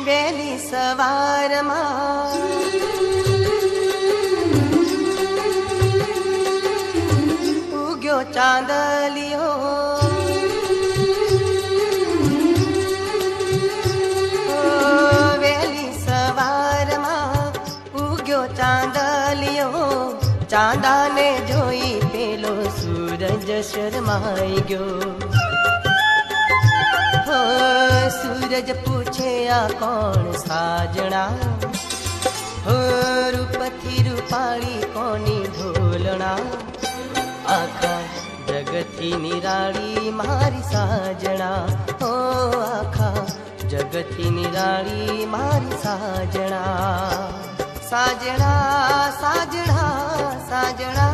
વેલી સવારમાં ઉગ્યો ચાંદલિયો, વેલી સવારમાં ઉગ્યો ચાંદલિયો, ચાંદાને જોઈ પેલો સૂરજ શરમાઈ ગયો. सूरज पूछे आ कौन साजना, हो रूपथी रूपाड़ी कोनी ढोलना, आखा जगथी निराड़ी मारी साजना, हो आखा जगथी निराड़ी मारी साजना. साजना साजना साजना